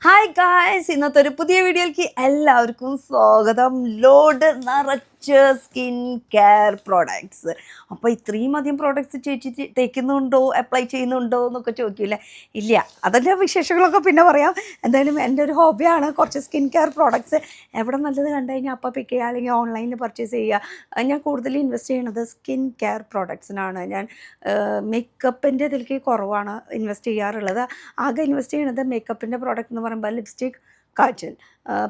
Hi guys, ഇന്നത്തെ ഒരു പുതിയ വീഡിയോയിലേക്ക് എല്ലാവർക്കും സ്വാഗതം. ലോഡ് നിറച്ച് സ്കിൻ കെയർ പ്രോഡക്ട്സ്. അപ്പോൾ ഇത്രയും അധികം പ്രോഡക്ട്സ് ചേച്ചി തേക്കുന്നുണ്ടോ, അപ്ലൈ ചെയ്യുന്നുണ്ടോ എന്നൊക്കെ ചോദിക്കില്ലേ? ഇല്ല, അതിൻ്റെ വിശേഷങ്ങളൊക്കെ പിന്നെ പറയാം. എന്തായാലും എൻ്റെ ഒരു ഹോബിയാണ് കുറച്ച് സ്കിൻ കെയർ പ്രോഡക്ട്സ് എവിടെ നല്ലത് കണ്ടു കഴിഞ്ഞാൽ അപ്പോൾ പിക്ക് ചെയ്യുക, അല്ലെങ്കിൽ ഓൺലൈനിൽ പർച്ചേസ് ചെയ്യുക. ഞാൻ കൂടുതൽ ഇൻവെസ്റ്റ് ചെയ്യുന്നത് സ്കിൻ കെയർ പ്രോഡക്ട്സിനാണ്. ഞാൻ മേക്കപ്പിൻ്റെ ഇതിലേക്ക് കുറവാണ് ഇൻവെസ്റ്റ് ചെയ്യാറുള്ളത്. ആകെ ഇൻവെസ്റ്റ് ചെയ്യുന്നത് മേക്കപ്പിൻ്റെ പ്രോഡക്റ്റ് എന്ന് പറയുമ്പോൾ ലിപ്സ്റ്റിക്, കാജൽ,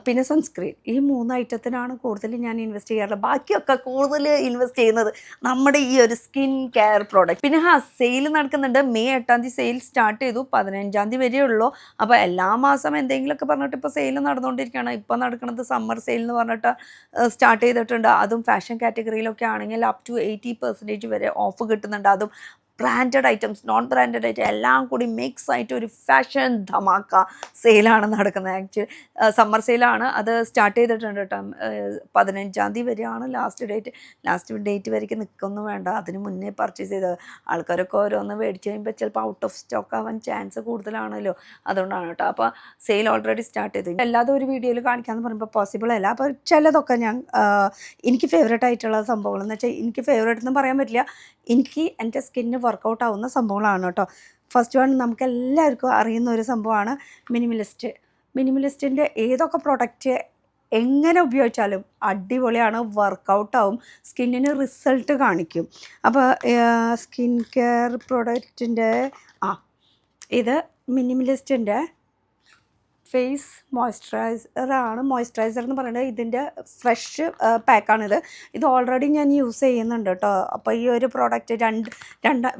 പിന്നെ സൺസ്ക്രീൻ, ഈ 3 ഐറ്റത്തിനാണ് കൂടുതൽ ഞാൻ ഇൻവെസ്റ്റ് ചെയ്യാറുള്ളത്. ബാക്കിയൊക്കെ കൂടുതൽ ഇൻവെസ്റ്റ് ചെയ്യുന്നത് നമ്മുടെ ഈ ഒരു സ്കിൻ കെയർ പ്രോഡക്റ്റ്. പിന്നെ സെയിൽ നടക്കുന്നുണ്ട്. മെയ് 8 സെയിൽ സ്റ്റാർട്ട് ചെയ്തു, 15 വരെ ഉള്ളൂ. അപ്പോൾ എല്ലാ മാസം എന്തെങ്കിലുമൊക്കെ പറഞ്ഞിട്ട് ഇപ്പോൾ സെയിൽ നടന്നുകൊണ്ടിരിക്കുകയാണ്. ഇപ്പോൾ നടക്കുന്നത് സമ്മർ സെയിൽ എന്ന് പറഞ്ഞിട്ട് സ്റ്റാർട്ട് ചെയ്തിട്ടുണ്ട്. അതും ഫാഷൻ കാറ്റഗറിയിലൊക്കെ ആണെങ്കിൽ അപ് ടു 80% വരെ ഓഫ് കിട്ടുന്നുണ്ട്. അതും branded items, non branded item എല്ലാം കൂടി മിക്സ് ആയിട്ട് ഒരു ഫാഷൻ ധമാക്ക സെയിലാണ് നടക്കുന്നത്. ആക്ച്വലി സമ്മർ സെയിലാണ്. അത് സ്റ്റാർട്ട് ചെയ്തിട്ടുണ്ട് കേട്ടോ. 15 വരെയാണ് ലാസ്റ്റ് ഡേറ്റ് വരയ്ക്ക് നിൽക്കൊന്നും വേണ്ട. അതിന് മുന്നേ പർച്ചേസ് ചെയ്തത് ആൾക്കാരൊക്കെ ഓരോന്ന് മേടിച്ച് കഴിയുമ്പോൾ ചിലപ്പോൾ ഔട്ട് ഓഫ് സ്റ്റോക്ക് ആവാൻ ചാൻസ് കൂടുതലാണല്ലോ. അതുകൊണ്ടാണ് കേട്ടോ. അപ്പോൾ സെയിൽ ഓൾറെഡി സ്റ്റാർട്ട് ചെയ്തു. അല്ലാതെ ഒരു വീഡിയോയിൽ കാണിക്കാമെന്ന് പറയുമ്പോൾ പോസിബിൾ അല്ല. അപ്പോൾ ചിലതൊക്കെ ഞാൻ എനിക്ക് ഫേവറേറ്റ് ആയിട്ടുള്ള സംഭവങ്ങളെന്ന് വെച്ചാൽ, എനിക്ക് ഫേവറേറ്റ് എന്ന് പറയാൻ പറ്റില്ല, എനിക്ക് എൻ്റെ സ്കിന്നിന് വർക്കൗട്ട് ആവുന്ന സംഭവങ്ങളാണ് കേട്ടോ. ഫസ്റ്റ് വൺ നമുക്ക് എല്ലാവർക്കും അറിയുന്ന ഒരു സംഭവമാണ് മിനിമലിസ്റ്റ്. മിനിമലിസ്റ്റിൻ്റെ ഏതൊക്കെ പ്രൊഡക്റ്റ് എങ്ങനെ ഉപയോഗിച്ചാലും അടിപൊളിയാണ്, വർക്കൗട്ടാവും, സ്കിന്നിന് റിസൾട്ട് കാണിക്കും. അപ്പോൾ സ്കിൻ കെയർ പ്രൊഡക്റ്റിൻ്റെ ഇത് മിനിമലിസ്റ്റിൻ്റെ ഫേസ് മോയ്സ്ചറൈസറാണ്. മോയ്സ്ചറൈസർ എന്ന് പറയുന്നത് ഇതിൻ്റെ ഫ്രഷ് പാക്കാണിത്. ഇത് ഓൾറെഡി ഞാൻ യൂസ് ചെയ്യുന്നുണ്ട് കേട്ടോ. അപ്പോൾ ഈ ഒരു പ്രോഡക്റ്റ് രണ്ട്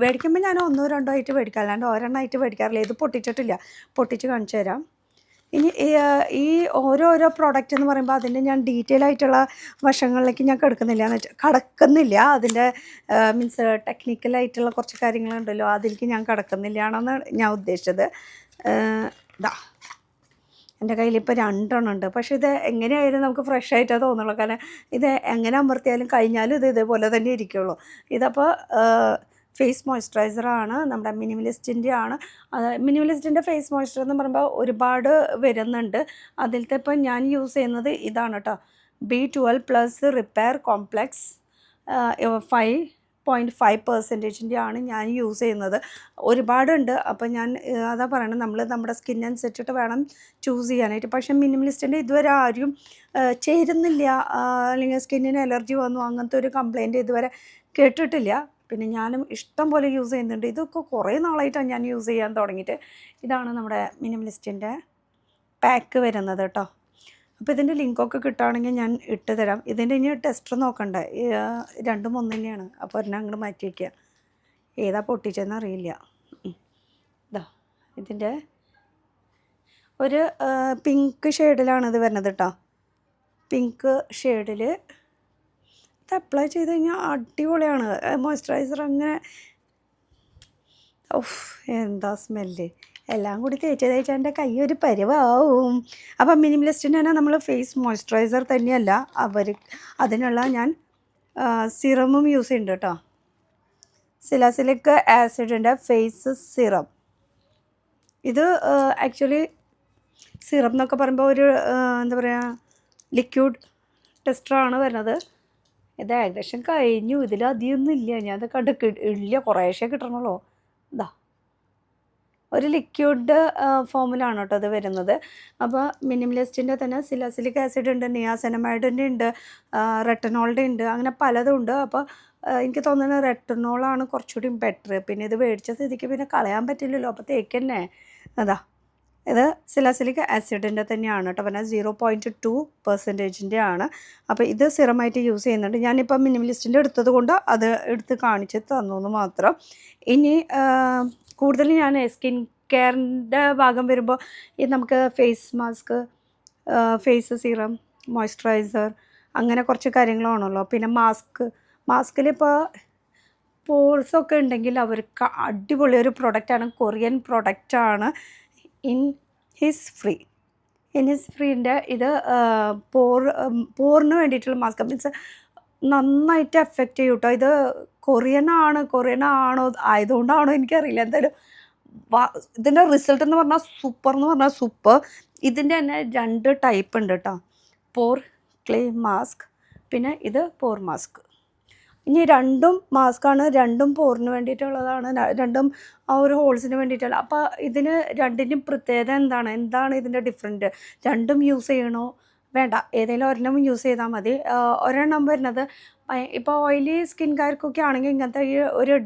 മേടിക്കുമ്പോൾ ഞാൻ 1-2 ആയിട്ട് മേടിക്കാം, അല്ലാണ്ട് ഒരെണ്ണമായിട്ട് മേടിക്കാറില്ല. ഇത് പൊട്ടിച്ചിട്ടില്ല, പൊട്ടിച്ച് കാണിച്ചു തരാം. ഇനി ഈ ഓരോരോ പ്രോഡക്റ്റ് എന്ന് പറയുമ്പോൾ അതിൻ്റെ ഞാൻ ഡീറ്റെയിൽ ആയിട്ടുള്ള വശങ്ങളിലേക്ക് ഞാൻ കടക്കുന്നില്ല. അതിൻ്റെ മീൻസ് ടെക്നിക്കലായിട്ടുള്ള കുറച്ച് കാര്യങ്ങളുണ്ടല്ലോ, അതിലേക്ക് ഞാൻ കടക്കുന്നില്ല ആണെന്ന് ഞാൻ ഉദ്ദേശിച്ചത്. എൻ്റെ കയ്യിലിപ്പോൾ 2 ഉണ്ട്. പക്ഷേ ഇത് എങ്ങനെയായാലും നമുക്ക് ഫ്രഷ് ആയിട്ടേ തോന്നുള്ളൂ. കാരണം ഇത് എങ്ങനെ അമർത്തിയാലും കഴിഞ്ഞാലും ഇത് ഇതേപോലെ തന്നെ ഇരിക്കുള്ളൂ. ഇതപ്പോൾ ഫേസ് മോയ്സ്ചറൈസറാണ്, നമ്മുടെ മിനിമലിസ്റ്റിൻ്റെ ആണ്. മിനിമലിസ്റ്റിൻ്റെ ഫേസ് മോയ്സ്ചർ എന്ന് പറയുമ്പോൾ ഒരുപാട് വരുന്നുണ്ട്. അതിലത്തെ ഇപ്പം ഞാൻ യൂസ് ചെയ്യുന്നത് ഇതാണ് കേട്ടോ. B12+ റിപ്പയർ കോംപ്ലക്സ് 5.5% ആണ് ഞാൻ യൂസ് ചെയ്യുന്നത്. ഒരുപാടുണ്ട്. അപ്പോൾ ഞാൻ അതാ പറയണത്, നമ്മുടെ സ്കിന്നനുസരിച്ചിട്ട് വേണം ചൂസ് ചെയ്യാനായിട്ട്. പക്ഷേ മിനിമലിസ്റ്റിൻ്റെ ഇതുവരെ ആരും ചേരുന്നില്ല, അല്ലെങ്കിൽ സ്കിന്നിന് അലർജി വന്നു, അങ്ങനത്തെ ഒരു കംപ്ലയിൻറ്റ് ഇതുവരെ കേട്ടിട്ടില്ല. പിന്നെ ഞാനും ഇഷ്ടം പോലെ യൂസ് ചെയ്യുന്നുണ്ട്. ഇതൊക്കെ കുറേ നാളായിട്ടാണ് ഞാൻ യൂസ് ചെയ്യാൻ തുടങ്ങിയിട്ട്. ഇതാണ് നമ്മുടെ മിനിമലിസ്റ്റിൻ്റെ പാക്ക് വരുന്നത് കേട്ടോ. അപ്പോൾ ഇതിൻ്റെ ലിങ്കൊക്കെ കിട്ടുകയാണെങ്കിൽ ഞാൻ ഇട്ട് തരാം. ഇതിൻ്റെ ഇനി ടെസ്റ്റർ നോക്കണ്ടേ, 2 1 തന്നെയാണ്. അപ്പോൾ ഒരെണ്ണം അങ്ങോട്ട് മാറ്റി വയ്ക്കുക. ഏതാ പൊട്ടിച്ചതെന്ന് അറിയില്ല. ഇതാ ഇതിൻ്റെ ഒരു പിങ്ക് ഷെയ്ഡിലാണ് ഇത് വരുന്നത് കേട്ടോ. പിങ്ക് ഷെയ്ഡിൽ ഇത് അപ്ലൈ ചെയ്ത് കഴിഞ്ഞാൽ അടിപൊളിയാണ്. മോയ്സ്ചറൈസർ അങ്ങനെ എന്താ സ്മെല്ല്. എല്ലാം കൂടി തേച്ച് എൻ്റെ കൈ ഒരു പരുവാവും. അപ്പം മിനിമലിസ്റ്റിന് തന്നെ നമ്മൾ ഫേസ് മോയ്സ്ചറൈസർ തന്നെയല്ല, അതിനുള്ള ഞാൻ സിറമും യൂസ് ചെയ്യുന്നുണ്ട് കേട്ടോ. സിലാസിലിക് ആസിഡിൻ്റെ ഫേസ് സിറം. ഇത് ആക്ച്വലി സിറം എന്നൊക്കെ പറയുമ്പോൾ ഒരു എന്താ പറയുക, ലിക്വിഡ് ടെസ്റ്ററാണ് വരുന്നത്. ഇത് ഏകദേശം കഴിഞ്ഞു. ഇതിലധികമൊന്നും ഇല്ല, ഞാൻ അത് ഇല്ല, കുറേശ്ശേ കിട്ടണമല്ലോ. ഇതാ ഒരു ലിക്വിഡ് ഫോമിലാണ് കേട്ടോ അത് വരുന്നത്. അപ്പോൾ മിനിമലിസ്റ്റിൻ്റെ തന്നെ സിലാസിലിക് ആസിഡ് ഉണ്ട്, നിയാസിനമൈഡിൻ്റെ ഉണ്ട്, റെട്ടനോളിൻ്റെ ഉണ്ട്, അങ്ങനെ പലതും ഉണ്ട്. അപ്പോൾ എനിക്ക് തോന്നുന്നത് റെട്ടനോളാണ് കുറച്ചുകൂടി ബെറ്റർ. പിന്നെ ഇത് മേടിച്ച സ്ഥിതിക്ക് പിന്നെ കളയാൻ പറ്റില്ലല്ലോ, അപ്പോൾ തേക്കന്നെ. അതാ ഇത് സിലാസിലിക് ആസിഡിൻ്റെ തന്നെയാണ് കേട്ടോ. പിന്നെ 0.2% ആണ്. അപ്പോൾ ഇത് സിറമായിട്ട് യൂസ് ചെയ്യുന്നുണ്ട്. ഞാനിപ്പോൾ മിനിമലിസ്റ്റിൻ്റെ എടുത്തത് കൊണ്ട് അത് എടുത്ത് കാണിച്ച് തന്നു എന്ന് മാത്രം. ഇനി കൂടുതൽ ഞാൻ സ്കിൻ കെയറിൻ്റെ ഭാഗം വരുമ്പോൾ ഈ നമുക്ക് face mask, face serum, moisturizer, അങ്ങനെ കുറച്ച് കാര്യങ്ങളാണല്ലോ. പിന്നെ മാസ്കിലിപ്പോൾ പോൾസൊക്കെ ഉണ്ടെങ്കിൽ അവർക്ക് അടിപൊളി ഒരു പ്രൊഡക്റ്റാണ്, കൊറിയൻ പ്രൊഡക്റ്റാണ് ഇനിസ്ഫ്രീൻ്റെ. ഇത് പോറിന് വേണ്ടിയിട്ടുള്ള മാസ്ക്. മീൻസ് നന്നായിട്ട് എഫക്റ്റ് ചെയ്യും കേട്ടോ. ഇത് കൊറിയനാണോ ആയതുകൊണ്ടാണോ എനിക്കറിയില്ല, എന്തായാലും ഇതിൻ്റെ റിസൾട്ട് എന്ന് പറഞ്ഞാൽ സൂപ്പർ. ഇതിൻ്റെ തന്നെ 2 ടൈപ്പ് ഉണ്ട് കേട്ടോ. പോർ ക്ലേ മാസ്ക്, പിന്നെ ഇത് പോർ മാസ്ക്. ഇനി രണ്ടും മാസ്കാണ്, രണ്ടും പോറിന് വേണ്ടിയിട്ടുള്ളതാണ്, രണ്ടും ആ ഒരു ഹോൾസിന് വേണ്ടിയിട്ടുള്ള. അപ്പോൾ ഇതിന് രണ്ടിൻ്റെയും പ്രത്യേകത എന്താണ് ഇതിൻ്റെ ഡിഫറൻറ്റ്? രണ്ടും യൂസ് ചെയ്യണോ വേണ്ട, ഏതെങ്കിലും ഒരെണ്ണം യൂസ് ചെയ്താൽ മതി. ഒരെണ്ണം വരുന്നത് ഇപ്പോൾ ഓയിലി സ്കിൻകാർക്കൊക്കെ ആണെങ്കിൽ ഇങ്ങനത്തെ ഈ ഒരു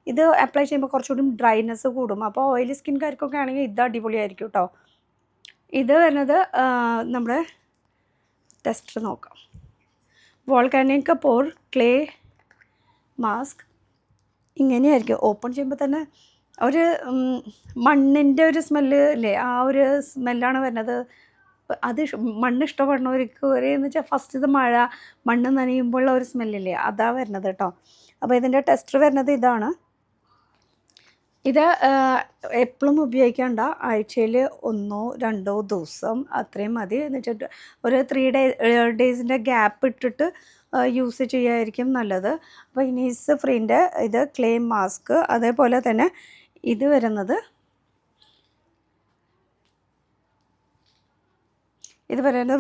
ഇത് അപ്ലൈ ചെയ്യുമ്പോൾ കുറച്ചുകൂടി ഡ്രൈനെസ് കൂടും. അപ്പോൾ ഓയിലി സ്കിൻകാർക്കൊക്കെ ആണെങ്കിൽ ഇത് അടിപൊളിയായിരിക്കും കേട്ടോ. ഇത് വരുന്നത് നമ്മുടെ ടെസ്റ്റർ നോക്കാം. വോൾക്കാനിക് പോർ ക്ലേ മാസ്ക് ഇങ്ങനെയായിരിക്കും. ഓപ്പൺ ചെയ്യുമ്പോൾ തന്നെ ഒരു മണ്ണിൻ്റെ ഒരു സ്മെല്ല് ഇല്ലേ, ആ ഒരു സ്മെല്ലാണ് വരുന്നത്. അത് മണ്ണ് ഇഷ്ടപ്പെടുന്നവർക്ക് എന്ന് വെച്ചാൽ ഫസ്റ്റ് ഇത് മണ്ണ് നനയുമ്പോഴുള്ള ഒരു സ്മെല്ലില്ലേ, അതാ വരുന്നത് കേട്ടോ. അപ്പോൾ ഇതിൻ്റെ ടെസ്റ്റർ വരുന്നത് ഇതാണ്. ഇത് എപ്പോഴും ഉപയോഗിക്കേണ്ട, ആഴ്ചയിൽ 1-2 ദിവസം അത്രയും മതി. എന്ന് വെച്ചിട്ട് ഒരു 3 ഡേയ്സിൻ്റെ ഗ്യാപ്പ് ഇട്ടിട്ട് യൂസ് ചെയ്യായിരിക്കും നല്ലത്. അപ്പോൾ ഇനീസ് ഫ്രീൻ്റെ ഇത് ക്ലേ മാസ്ക്, അതേപോലെ തന്നെ ഇത് വരുന്നത്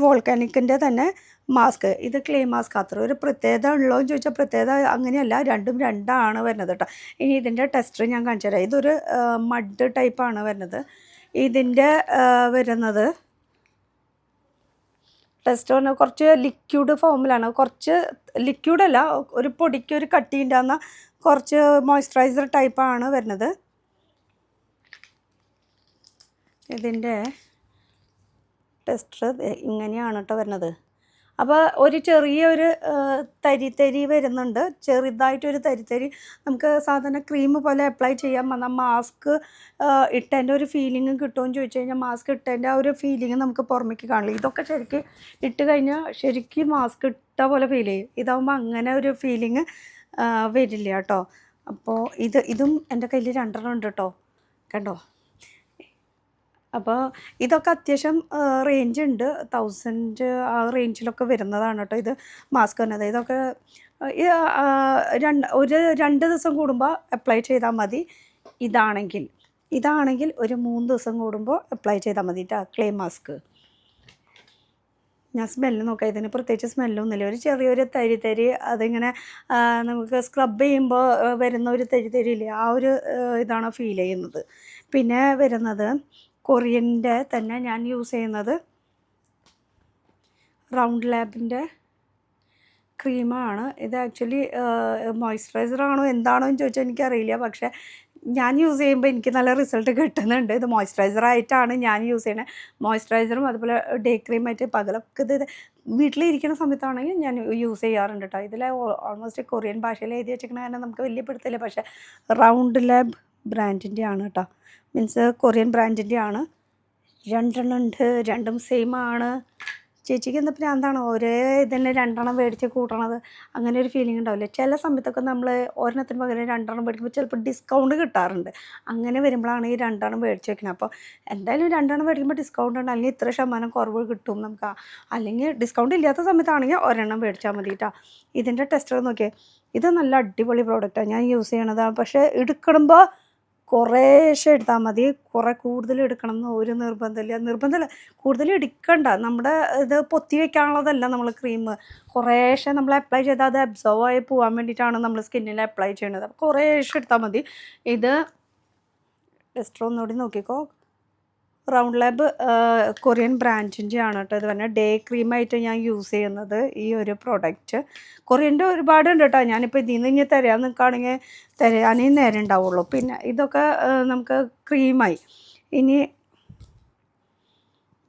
വോൾക്കാനിക്കിൻ്റെ തന്നെ മാസ്ക്. ഇത് ക്ലേ മാസ്ക്. അത്ര ഒരു പ്രത്യേകത ഉള്ളോ എന്ന് ചോദിച്ചാൽ പ്രത്യേകത അങ്ങനെയല്ല, രണ്ടും രണ്ടാണ് വരുന്നത് കേട്ടോ. ഇനി ഇതിൻ്റെ ടെസ്റ്റർ ഞാൻ കാണിച്ചു തരാം. ഇതൊരു മഡ് ടൈപ്പാണ് വരുന്നത്. ഇതിൻ്റെ വരുന്നത് ടെസ്റ്റ് പറഞ്ഞാൽ കുറച്ച് ലിക്വിഡ് ഫോമിലാണ്. കുറച്ച് ലിക്വിഡല്ല, ഒരു പൊടിക്ക് ഒരു കട്ടി ഉണ്ടാകുന്ന കുറച്ച് മോയ്സ്ചറൈസർ ടൈപ്പാണ് വരുന്നത്. ഇതിൻ്റെ ടെസ്റ്റർ ഇങ്ങനെയാണ് കേട്ടോ വരുന്നത്. അപ്പോൾ ഒരു ചെറിയൊരു തരി വരുന്നുണ്ട്, ചെറുതായിട്ടൊരു തരി. നമുക്ക് സാധാരണ ക്രീം പോലെ അപ്ലൈ ചെയ്യാൻ വന്നാൽ മാസ്ക് ഇട്ടതിൻ്റെ ഒരു ഫീലിംഗ് കിട്ടുമെന്ന് ചോദിച്ചു കഴിഞ്ഞാൽ മാസ്ക് ഇട്ടതിൻ്റെ ആ ഒരു ഫീലിംഗ് നമുക്ക് പുറമേക്ക് കാണില്ല. ഇതൊക്കെ ശരിക്കും ഇട്ട് കഴിഞ്ഞാൽ ശരിക്കും മാസ്ക് ഇട്ട പോലെ ഫീൽ ചെയ്യും. ഇതാകുമ്പോൾ അങ്ങനെ ഒരു ഫീലിംഗ് വരില്ല കേട്ടോ. അപ്പോൾ ഇതും എൻ്റെ കയ്യിൽ 2 ഉണ്ട് കേട്ടോ, കണ്ടോ. അപ്പോൾ ഇതൊക്കെ അത്യാവശ്യം റേഞ്ച് ഉണ്ട്, 1000 ആ റേഞ്ചിലൊക്കെ വരുന്നതാണ് കേട്ടോ ഇത് മാസ്ക് തന്നെ. ഇതൊക്കെ ഒരു 2 ദിവസം കൂടുമ്പോൾ അപ്ലൈ ചെയ്താൽ മതി. ഇതാണെങ്കിൽ ഒരു 3 ദിവസം കൂടുമ്പോൾ അപ്ലൈ ചെയ്താൽ മതി കേട്ടോ ക്ലേ മാസ്ക്. ഞാൻ സ്മെല്ല് നോക്കാം. ഇതിന് പ്രത്യേകിച്ച് സ്മെല്ലൊന്നുമില്ല, ഒരു ചെറിയൊരു തരി അതിങ്ങനെ നമുക്ക് സ്ക്രബ് ചെയ്യുമ്പോൾ വരുന്ന ഒരു തരിയില്ലേ, ആ ഒരു ഇതാണ് ഫീൽ ചെയ്യുന്നത്. പിന്നെ വരുന്നത് കൊറിയൻ്റെ തന്നെ ഞാൻ യൂസ് ചെയ്യുന്നത് റൗണ്ട് ലാബിൻ്റെ ക്രീമാണ്. ഇത് ആക്ച്വലി മോയ്സ്ചറൈസറാണോ എന്താണോ എന്ന് ചോദിച്ചാൽ എനിക്കറിയില്ല, പക്ഷേ ഞാൻ യൂസ് ചെയ്യുമ്പോൾ എനിക്ക് നല്ല റിസൾട്ട് കിട്ടുന്നുണ്ട്. ഇത് മോയ്സ്ചറൈസറായിട്ടാണ് ഞാൻ യൂസ് ചെയ്യണത്. മോയ്സ്ചറൈസറും അതുപോലെ ഡേ ക്രീമായിട്ട് പകലൊക്കെ ഇത് വീട്ടിലിരിക്കുന്ന സമയത്താണെങ്കിൽ ഞാൻ യൂസ് ചെയ്യാറുണ്ട് കേട്ടോ. ഇതിൽ ഓൾമോസ്റ്റ് കൊറിയൻ ഭാഷയിൽ എഴുതി വെച്ചിരിക്കണ കാരണം നമുക്ക് വലിയ പിടുത്തില്ല. പക്ഷേ റൗണ്ട് ലാബ് ബ്രാൻഡിൻ്റെ ആണ് കേട്ടോ, മീൻസ് കൊറിയൻ ബ്രാൻഡിൻ്റെ ആണ്. 2 ഉണ്ട്, രണ്ടും സെയിം ആണ്. ചേച്ചിക്ക് എന്താ പ്രാന്താണ് ഒരേ ഇതന്നെ 2 മേടിച്ച് കൂട്ടണത്, അങ്ങനെ ഒരു ഫീലിംഗ് ഉണ്ടാവില്ല. ചില സമയത്തൊക്കെ നമ്മൾ ഒരെണ്ണത്തിന് പകരം 2 മേടിക്കുമ്പോൾ ചിലപ്പോൾ ഡിസ്കൗണ്ട് കിട്ടാറുണ്ട്. അങ്ങനെ വരുമ്പോഴാണ് ഈ 2 മേടിച്ച് വെക്കുന്നത്. അപ്പോൾ എന്തായാലും 2 മേടിക്കുമ്പോൾ ഡിസ്കൗണ്ട് ഉണ്ട്, അല്ലെങ്കിൽ ഇത്ര ശതമാനം കുറവ് കിട്ടും നമുക്ക്. അല്ലെങ്കിൽ ഡിസ്കൗണ്ട് ഇല്ലാത്ത സമയത്താണെങ്കിൽ 1 മേടിച്ചാൽ മതി കേട്ടോ. ഇതിൻ്റെ ടെസ്റ്റർ നോക്കിയേ, ഇത് നല്ല അടിപൊളി പ്രോഡക്റ്റാണ്, ഞാൻ യൂസ് ചെയ്യണതാണ്. പക്ഷേ എടുക്കുമ്പോൾ കുറേശ്ശെ എടുത്താൽ മതി, കൂടുതൽ എടുക്കണം എന്ന് ഒരു നിർബന്ധമില്ല. കൂടുതൽ എടുക്കണ്ട, നമ്മുടെ ഇത് പൊത്തി വയ്ക്കാനുള്ളതല്ല നമ്മൾ ക്രീം. കുറേശ്ശെ നമ്മൾ അപ്ലൈ ചെയ്താൽ അത് അബ്സോർവ് ആയി പോകാൻ വേണ്ടിയിട്ടാണ് നമ്മൾ സ്കിന്നിൽ അപ്ലൈ ചെയ്യുന്നത്. അപ്പോൾ കുറേശ്ശെ എടുത്താൽ മതി. ഇത് ടെസ്റ്റർ ഒന്നുകൂടി നോക്കിക്കോ. റൗണ്ട് ലാബ് കൊറിയൻ ബ്രാൻഡിൻ്റെ ആണ് കേട്ടോ. ഇത് പറഞ്ഞാൽ ഡേ ക്രീമായിട്ട് ഞാൻ യൂസ് ചെയ്യുന്നത് ഈ ഒരു പ്രോഡക്റ്റ്. കൊറിയൻ്റെ ഒരുപാടുണ്ട് കേട്ടോ. ഞാനിപ്പോൾ ഇതിൽ നിന്ന് ഇനി തരാൻ നിൽക്കുകയാണെങ്കിൽ തരാനേ നേരം ഉണ്ടാവുള്ളൂ. പിന്നെ ഇതൊക്കെ നമുക്ക് ക്രീമായി. ഇനി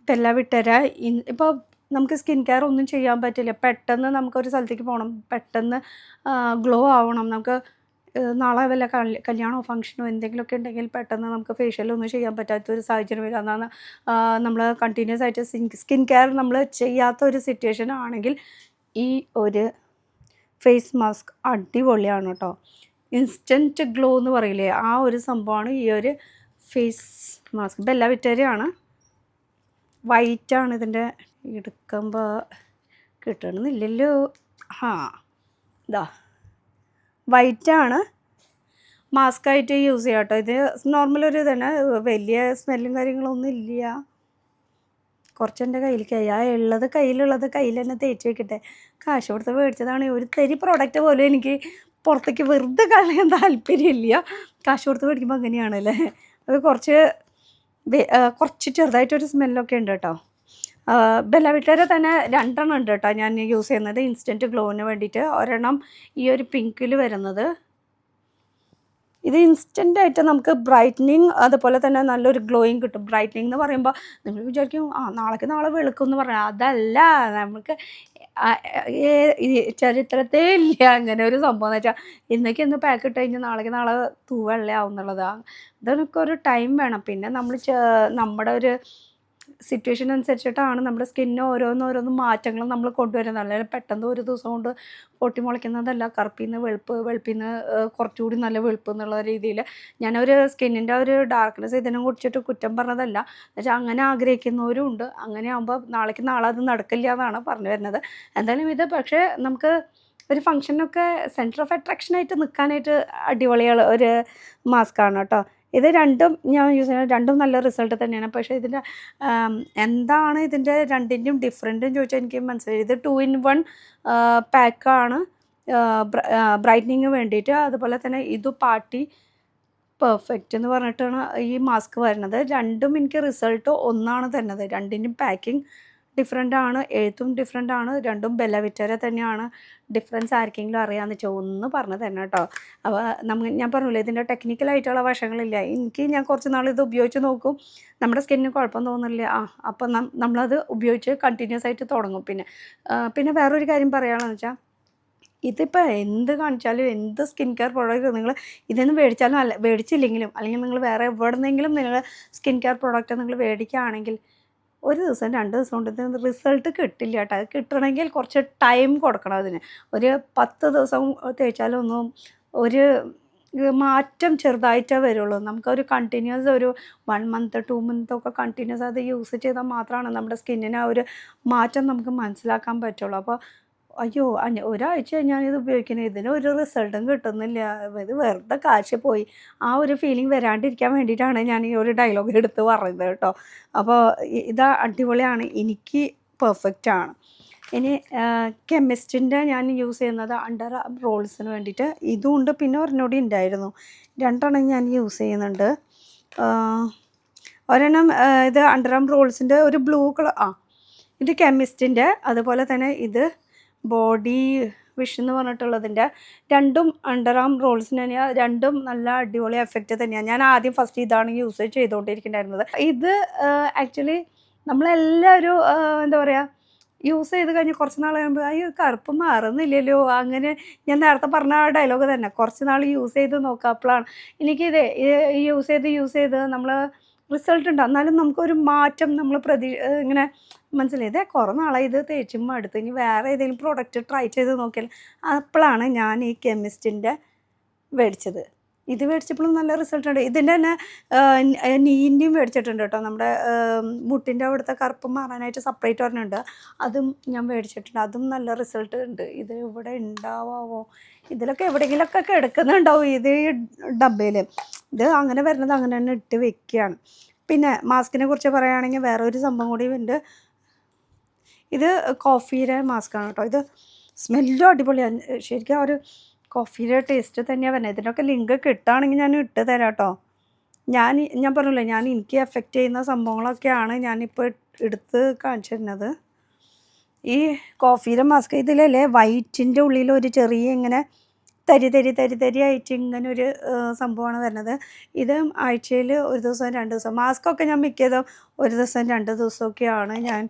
ഇതെല്ലാം വിട്ടുതരാം. ഇപ്പോൾ നമുക്ക് സ്കിൻ കെയർ ഒന്നും ചെയ്യാൻ പറ്റില്ല, പെട്ടെന്ന് നമുക്കൊരു സ്ഥലത്തേക്ക് പോകണം, പെട്ടെന്ന് ഗ്ലോ ആവണം, നമുക്ക് നാളെ വല്ല കല്യാണമോ ഫംഗ്ഷനോ എന്തെങ്കിലുമൊക്കെ ഉണ്ടെങ്കിൽ പെട്ടെന്ന് നമുക്ക് ഫേഷ്യലൊന്നും ചെയ്യാൻ പറ്റാത്തൊരു സാഹചര്യം വരും. അതാണ് നമ്മൾ കണ്ടിന്യൂസ് ആയിട്ട് സ്കിൻ കെയർ നമ്മൾ ചെയ്യാത്തൊരു സിറ്റുവേഷൻ ആണെങ്കിൽ ഈ ഒരു ഫേസ് മാസ്ക് അടിപൊളിയാണ് കേട്ടോ. ഇൻസ്റ്റൻറ്റ് ഗ്ലോ എന്ന് പറയില്ലേ, ആ ഒരു സംഭവമാണ് ഈ ഒരു ഫേസ് മാസ്ക്. ബെല്ല വിറ്റേരയാണ്, വൈറ്റാണ് ഇതിൻ്റെ. എടുക്കുമ്പോൾ കിട്ടണമെന്നില്ലല്ലോ. ഇതാ വൈറ്റാണ്, മാസ്ക് ആയിട്ട് യൂസ് ചെയ്യാം കേട്ടോ. ഇത് നോർമൽ ഒരു ഇതാണ്, വലിയ സ്മെല്ലും കാര്യങ്ങളൊന്നും ഇല്ല. കുറച്ച് എൻ്റെ കയ്യിലേക്ക് കയ്യിലുള്ളത് കയ്യിൽ തന്നെ തേച്ച് വെക്കട്ടെ. കാശ് കൊടുത്ത് മേടിച്ചതാണ്. ഒരു തരി പ്രോഡക്റ്റ് പോലും എനിക്ക് പുറത്തേക്ക് വെറുതെ കളയാൻ താല്പര്യമില്ല. കാശ് കൊടുത്ത് മേടിക്കുമ്പോൾ അങ്ങനെയാണല്ലേ. അത് കുറച്ച് ചെറുതായിട്ടൊരു സ്മെല്ലൊക്കെ ഉണ്ട് കേട്ടോ. ബെല്ല വിറ്റയുടെ തന്നെ 2 എണ്ണം ഉണ്ട് കേട്ടോ ഞാൻ യൂസ് ചെയ്യുന്നത് ഇൻസ്റ്റൻറ്റ് ഗ്ലോവിന് വേണ്ടിയിട്ട്. ഒരെണ്ണം ഈ ഒരു പിങ്കിൽ വരുന്നത്. ഇത് ഇൻസ്റ്റൻ്റായിട്ട് നമുക്ക് ബ്രൈറ്റനിങ് അതുപോലെ തന്നെ നല്ലൊരു ഗ്ലോയിങ് കിട്ടും. ബ്രൈറ്റനിങ് എന്ന് പറയുമ്പോൾ നിങ്ങൾ വിചാരിക്കും നാളെ വെളുക്കും എന്ന് പറഞ്ഞാൽ അതല്ല. നമുക്ക് ഈ ചരിത്രത്തേ ഇല്ല അങ്ങനെ ഒരു സംഭവം എന്ന് വെച്ചാൽ ഇന്ന് പാക്ക് ഇട്ട് കഴിഞ്ഞാൽ നാളെ തൂവെള്ളയാവും എന്നുള്ളതാണ്. ഇതൊക്കെ ഒരു ടൈം വേണം. പിന്നെ നമ്മുടെ ഒരു സിറ്റുവേഷൻ അനുസരിച്ചിട്ടാണ് നമ്മുടെ സ്കിന്നിന് ഓരോന്നും മാറ്റങ്ങളും നമ്മൾ കൊണ്ടുവരുന്നത്. അല്ലെങ്കിൽ പെട്ടെന്ന് ഒരു ദിവസം കൊണ്ട് പൊട്ടി മുളയ്ക്കുന്നതല്ല. കറുപ്പിന്ന് വെളുപ്പിന്ന് കുറച്ചുകൂടി നല്ല വെളുപ്പ് എന്നുള്ള രീതിയിൽ ഞാനൊരു സ്കിന്നിൻ്റെ ഒരു ഡാർക്ക്നെസ് ഇതിനെ കുറിച്ചിട്ട് കുറ്റം പറഞ്ഞതല്ല. എന്നുവെച്ചാൽ അങ്ങനെ ആഗ്രഹിക്കുന്നവരും ഉണ്ട്. അങ്ങനെ ആകുമ്പോൾ നാളെ അത് നടക്കില്ല എന്നാണ് പറഞ്ഞു വരുന്നത്. എന്തായാലും ഇത് പക്ഷേ നമുക്ക് ഒരു ഫങ്ഷനൊക്കെ സെൻറ്റർ ഓഫ് അട്രാക്ഷനായിട്ട് നിൽക്കാനായിട്ട് അടിപൊളിയുള്ള ഒരു മാസ്കാണ് കേട്ടോ. ഇത് രണ്ടും ഞാൻ യൂസ് ചെയ്യുന്നത് രണ്ടും നല്ല റിസൾട്ട് തന്നെയാണ്. പക്ഷേ ഇതിൻ്റെ എന്താണ് ഇതിൻ്റെ രണ്ടിൻ്റെയും ഡിഫറൻറ്റും ചോദിച്ചാൽ എനിക്ക് മനസ്സിലായി. ഇത് 2 in 1 പാക്കാണ് ബ്രൈറ്റനിങ് വേണ്ടിയിട്ട്. അതുപോലെ തന്നെ ഇത് പാർട്ടി പെർഫെക്റ്റ് എന്ന് പറഞ്ഞിട്ടാണ് ഈ മാസ്ക് വരുന്നത്. രണ്ടും എനിക്ക് റിസൾട്ട് ഒന്നാണ് തന്നത്. രണ്ടിൻ്റെയും പാക്കിങ് ഡിഫറെൻ്റ് ആണ്, എഴുത്തും ഡിഫറെൻ്റ് ആണ്. രണ്ടും ബെല്ല വിറ്റയുടെ തന്നെയാണ്. ഡിഫറൻസ് ആർക്കെങ്കിലും അറിയാമെന്ന് വെച്ചാൽ ഒന്ന് പറഞ്ഞു തന്നെ കേട്ടോ. അപ്പോൾ ഞാൻ പറഞ്ഞില്ലേ ഇതിൻ്റെ ടെക്നിക്കലായിട്ടുള്ള വശങ്ങളില്ല. ഞാൻ കുറച്ച് നാൾ ഇത് ഉപയോഗിച്ച് നോക്കും, നമ്മുടെ സ്കിന്നിന് കുഴപ്പം തോന്നില്ല. അപ്പം നമ്മളത് ഉപയോഗിച്ച് കണ്ടിന്യൂസ് ആയിട്ട് തുടങ്ങും. പിന്നെ വേറൊരു കാര്യം പറയുകയാണെന്ന് വെച്ചാൽ ഇതിപ്പോൾ എന്ത് കാണിച്ചാലും എന്ത് സ്കിൻ കെയർ പ്രോഡക്റ്റ് നിങ്ങൾ ഇതൊന്നും മേടിച്ചില്ലെങ്കിലും അല്ലെങ്കിൽ നിങ്ങൾ വേറെ എവിടെന്നെങ്കിലും നിങ്ങൾ സ്കിൻ കെയർ പ്രോഡക്റ്റ് നിങ്ങൾ മേടിക്കുകയാണെങ്കിൽ ഒരു ദിവസം 2 ദിവസം കൊണ്ട് ഇതിന് റിസൾട്ട് കിട്ടില്ല കേട്ടോ. അത് കിട്ടണമെങ്കിൽ കുറച്ച് ടൈം കൊടുക്കണം അതിന്. ഒരു 10 ദിവസം തേച്ചാലൊന്നും ഒരു മാറ്റം ചെറുതായിട്ടേ വരുള്ളൂ. നമുക്കൊരു കണ്ടിന്യൂസ് ഒരു 1 month 2 month ഒക്കെ കണ്ടിന്യൂസ് അത് യൂസ് ചെയ്താൽ മാത്രമാണ് നമ്മുടെ സ്കിന്നിന് ആ ഒരു മാറ്റം നമുക്ക് മനസ്സിലാക്കാൻ പറ്റുള്ളൂ. അപ്പോൾ ഒരാഴ്ച ഞാനിത് ഉപയോഗിക്കുന്നത്, ഇതിന് ഒരു റിസൾട്ടും കിട്ടുന്നില്ല, ഇത് വെറുതെ കാശ് പോയി. ആ ഒരു ഫീലിംഗ് വരാണ്ടിരിക്കാൻ വേണ്ടിയിട്ടാണ് ഞാൻ ഈ ഒരു ഡയലോഗ് എടുത്ത് പറയുന്നത് കേട്ടോ. അപ്പോൾ ഇത് അടിപൊളിയാണ്, എനിക്ക് പെർഫെക്റ്റാണ്. ഇനി കെമിസ്റ്റിൻ്റെ ഞാൻ യൂസ് ചെയ്യുന്നത് അണ്ടർ ആം റോൾസിന് വേണ്ടിയിട്ട്. ഇതും ഉണ്ട്, പിന്നെ ഒരെണ്ണോടി ഉണ്ടായിരുന്നു. 2 എണ്ണം ഞാൻ യൂസ് ചെയ്യുന്നുണ്ട്. ഒരെണ്ണം ഇത് അണ്ടർ ആം റോൾസിൻ്റെ ഒരു ബ്ലൂ കളർ, ഇത് കെമിസ്റ്റിൻ്റെ. അതുപോലെ തന്നെ ഇത് ബോഡി വിഷ് എന്ന് പറഞ്ഞിട്ടുള്ളതിൻ്റെ. രണ്ടും അണ്ടർ ആം റോൾസിന് തന്നെയാണ്. രണ്ടും നല്ല അടിപൊളി എഫക്റ്റ് തന്നെയാണ്. ഞാൻ ഫസ്റ്റ് ഇതാണ് യൂസ് ചെയ്തുകൊണ്ടിരിക്കുന്നുണ്ടായിരുന്നത്. ഇത് ആക്ച്വലി നമ്മളെല്ലാവരും എന്താ പറയുക, യൂസ് ചെയ്ത് കഴിഞ്ഞ് കുറച്ച് നാൾ കഴിയുമ്പോൾ കറുപ്പ് മാറുന്നില്ലല്ലോ. അങ്ങനെ ഞാൻ നേരത്തെ പറഞ്ഞ ആ ഡയലോഗ് തന്നെ. കുറച്ച് നാൾ യൂസ് ചെയ്ത് നോക്കുക. അപ്പോഴാണ് എനിക്കിത് യൂസ് ചെയ്ത് നമ്മൾ റിസൾട്ട് ഉണ്ട്. എന്നാലും നമുക്കൊരു മാറ്റം നമ്മൾ ഇങ്ങനെ മനസ്സിലായത് കുറേ നാളായി ഇത് തേച്ചും അടുത്ത് ഇനി വേറെ ഏതെങ്കിലും പ്രോഡക്റ്റ് ട്രൈ ചെയ്ത് നോക്കിയാൽ. അപ്പോഴാണ് ഞാൻ ഈ കെമിസ്റ്റിൻ്റെ മേടിച്ചത്. ഇത് മേടിച്ചപ്പോഴും നല്ല റിസൾട്ട് ഉണ്ട്. ഇതിൻ്റെ തന്നെ നീൻ്റെയും മേടിച്ചിട്ടുണ്ട് കേട്ടോ. നമ്മുടെ മുട്ടിൻ്റെ അവിടുത്തെ കറുപ്പ് മാറാനായിട്ട് സെപ്പറേറ്റ് ഒരെണ്ണമുണ്ട്, അതും ഞാൻ മേടിച്ചിട്ടുണ്ട്. അതും നല്ല റിസൾട്ട് ഉണ്ട്. ഇത് ഇവിടെ ഉണ്ടാവാമോ, ഇതിലൊക്കെ എവിടെയെങ്കിലുമൊക്കെ കിടക്കുന്നുണ്ടാവും ഇത് ഈ ഡബ്ബയിൽ. ഇത് അങ്ങനെ വരുന്നത് അങ്ങനെ തന്നെ ഇട്ട് വെക്കുകയാണ്. പിന്നെ മാസ്കിനെ കുറിച്ച് പറയുകയാണെങ്കിൽ വേറെ ഒരു സംഭവം കൂടി ഉണ്ട്. ഇത് കോഫിയുടെ മാസ്കാണ് കേട്ടോ. ഇത് സ്മെല്ലും അടിപൊളിയാണ്. ശരിക്കും ആ ഒരു കോഫിയുടെ ടേസ്റ്റ് തന്നെയാണ് വരുന്നത്. ഇതിനൊക്കെ ലിങ്ക് കിട്ടുകയാണെങ്കിൽ ഞാൻ ഇട്ട് തരാം കേട്ടോ. ഞാൻ പറഞ്ഞില്ലേ, എനിക്ക് എഫക്റ്റ് ചെയ്യുന്ന സംഭവങ്ങളൊക്കെയാണ് ഞാനിപ്പോൾ എടുത്ത് കാണിച്ചിരുന്നത്. ഈ കോഫിയുടെ മാസ്ക് ഇതിലല്ലേ വൈറ്റിൻ്റെ ഉള്ളിൽ ഒരു ചെറിയ ഇങ്ങനെ തരി ആയിട്ട് ഇങ്ങനെ ഒരു സംഭവമാണ് വരുന്നത്. ഇത് ആഴ്ചയിൽ 1 ദിവസം 2 ദിവസം. മാസ്കൊക്കെ ഞാൻ മിക്കതും 1 ദിവസം 2 ദിവസമൊക്കെയാണ് ഞാൻ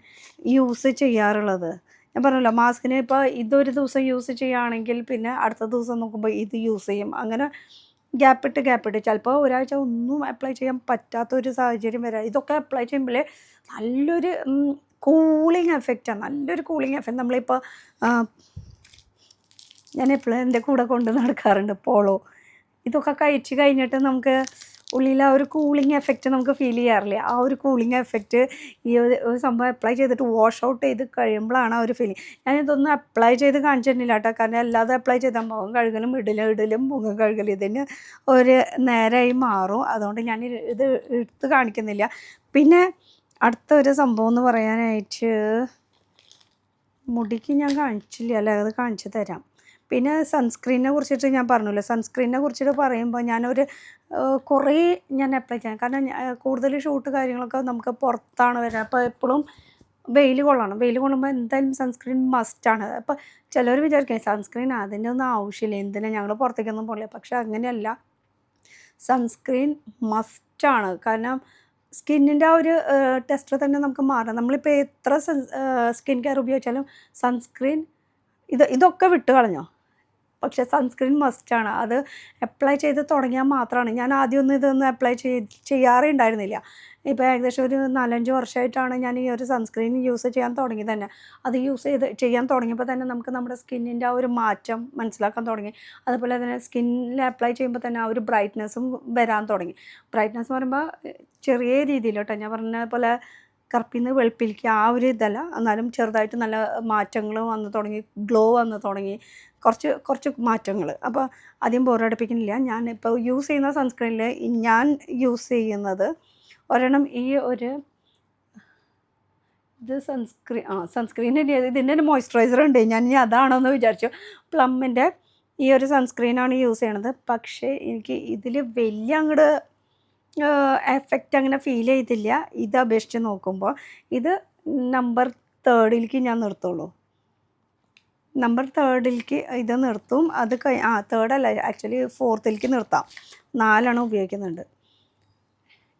യൂസ് ചെയ്യാറുള്ളത്. ഞാൻ പറഞ്ഞല്ലോ, മാസ്കിന് ഇപ്പോൾ ഇതൊരു ദിവസം യൂസ് ചെയ്യുകയാണെങ്കിൽ പിന്നെ അടുത്ത ദിവസം നോക്കുമ്പോൾ ഇത് യൂസ് ചെയ്യും. അങ്ങനെ ഗ്യാപ്പിട്ട് ചിലപ്പോൾ ഒരാഴ്ച ഒന്നും അപ്ലൈ ചെയ്യാൻ പറ്റാത്തൊരു സാഹചര്യം വരാം. ഇതൊക്കെ അപ്ലൈ ചെയ്യുമ്പോൾ നല്ലൊരു കൂളിംഗ് എഫക്റ്റാണ്. നല്ലൊരു കൂളിംഗ് എഫക്റ്റ്. നമ്മളിപ്പോൾ ഞാൻ എപ്പോഴും എൻ്റെ കൂടെ കൊണ്ട് നടക്കാറുണ്ട് പോളോ. ഇതൊക്കെ കഴിച്ച് കഴിഞ്ഞിട്ട് നമുക്ക് ഉള്ളിൽ ആ ഒരു കൂളിംഗ് എഫക്റ്റ് നമുക്ക് ഫീൽ ചെയ്യാറില്ലേ, ആ ഒരു കൂളിംഗ് എഫക്റ്റ് ഈ ഒരു സംഭവം അപ്ലൈ ചെയ്തിട്ട് വാഷ് ഔട്ട് ചെയ്ത് കഴിയുമ്പോഴാണ് ആ ഒരു ഫീലിംഗ്. ഞാനിതൊന്നും അപ്ലൈ ചെയ്ത് കാണിച്ചിട്ടില്ല കേട്ടോ, കാരണം അല്ലാതെ അപ്ലൈ ചെയ്താൽ മുഖം കഴുകലും ഇടലും മുഖം കഴുകലും ഇതിന് ഒരു നേരമായി മാറും. അതുകൊണ്ട് ഞാൻ ഇത് എടുത്ത് കാണിക്കുന്നില്ല. പിന്നെ അടുത്ത ഒരു സംഭവം എന്ന് പറയാനായിട്ട് മുടിക്ക് ഞാൻ കാണിച്ചില്ല അല്ലേ, അത് കാണിച്ചു തരാം. പിന്നെ സൺസ്ക്രീനെ കുറിച്ചിട്ട് ഞാൻ പറഞ്ഞല്ലോ, സൺസ്ക്രീനെ കുറിച്ചിട്ട് പറയുമ്പോൾ ഞാനൊരു കുറേ ഞാൻ അപ്ലൈ ചെയ്യാം. കാരണം കൂടുതൽ ഷൂട്ട് കാര്യങ്ങളൊക്കെ നമുക്ക് പുറത്താണ് വരുന്നത്. അപ്പോൾ എപ്പോഴും വെയിൽ കൊള്ളണം. വെയിൽ കൊള്ളുമ്പോൾ എന്തായാലും സൺസ്ക്രീൻ മസ്റ്റാണ്. അപ്പോൾ ചിലർ വിചാരിക്കും സൺസ്ക്രീൻ അതിൻ്റെ ഒന്നും ആവശ്യമില്ല, എന്തിനാ ഞങ്ങൾ പുറത്തേക്കൊന്നും പോകില്ല. പക്ഷെ അങ്ങനെയല്ല, സൺസ്ക്രീൻ മസ്റ്റാണ്. കാരണം സ്കിന്നിൻ്റെ ആ ഒരു ടെക്സ്ചർ തന്നെ നമുക്ക് മാറാം. നമ്മളിപ്പോൾ എത്ര സ്കിൻ കെയർ ഉപയോഗിച്ചാലും സൺസ്ക്രീൻ ഇതൊക്കെ വിട്ട് കളഞ്ഞോ, പക്ഷേ സൺസ്ക്രീൻ മസ്റ്റാണ്. അത് അപ്ലൈ ചെയ്ത് തുടങ്ങിയാൽ മാത്രമാണ്. ഞാൻ ആദ്യമൊന്നും ഇതൊന്നും അപ്ലൈ ചെയ്യാറേ ഉണ്ടായിരുന്നില്ല. ഇപ്പോൾ ഏകദേശം ഒരു 4-5 വർഷമായിട്ടാണ് ഞാൻ ഈ ഒരു സൺസ്ക്രീൻ യൂസ് ചെയ്യാൻ തുടങ്ങി തന്നെ. അത് ചെയ്യാൻ തുടങ്ങിയപ്പോൾ തന്നെ നമുക്ക് നമ്മുടെ സ്കിന്നിൻ്റെ ആ ഒരു മാറ്റം മനസ്സിലാക്കാൻ തുടങ്ങി. അതുപോലെ തന്നെ സ്കിന്നിൽ അപ്ലൈ ചെയ്യുമ്പോൾ തന്നെ ആ ഒരു ബ്രൈറ്റ്നസ്സും വരാൻ തുടങ്ങി. ബ്രൈറ്റ്നസ് എന്ന് പറയുമ്പോൾ ചെറിയ രീതിയിൽ കേട്ടോ, ഞാൻ പറഞ്ഞ പോലെ കറുപ്പിന്ന് വെളുപ്പിലേക്ക് ആ ഒരു ഇതല്ല, എന്നാലും ചെറുതായിട്ട് നല്ല മാറ്റങ്ങൾ വന്നു തുടങ്ങി, ഗ്ലോ വന്നു തുടങ്ങി, കുറച്ച് മാറ്റങ്ങൾ. അപ്പോൾ അധികം ബോറടിപ്പിക്കുന്നില്ല. ഞാൻ ഇപ്പോൾ യൂസ് ചെയ്യുന്ന സൺസ്ക്രീനിൽ ഞാൻ യൂസ് ചെയ്യുന്നത് ഒരെണ്ണം ഈ ഒരു ഇത് സൺസ്ക്രീൻ ഇതിൻ്റെ ഒരു മോയ്സ്ചറൈസർ ഉണ്ട്. ഞാൻ ഇനി അതാണോ എന്ന് വിചാരിച്ചു. പ്ലമ്മിൻ്റെ ഈ ഒരു സൺസ്ക്രീനാണ് യൂസ് ചെയ്യണത്. പക്ഷേ എനിക്ക് ഇതിൽ വലിയ അങ്ങോട്ട് എഫക്റ്റ് അങ്ങനെ ഫീൽ ചെയ്തില്ല. ഇത് അപേക്ഷിച്ച് നോക്കുമ്പോൾ ഇത് നമ്പർ 3 ഞാൻ നിർത്തുള്ളൂ. നമ്പർ 3 ഇത് നിർത്തും. അത് 3 അല്ല, ആക്ച്വലി 4 നിർത്താം. 4 ഉപയോഗിക്കുന്നുണ്ട്.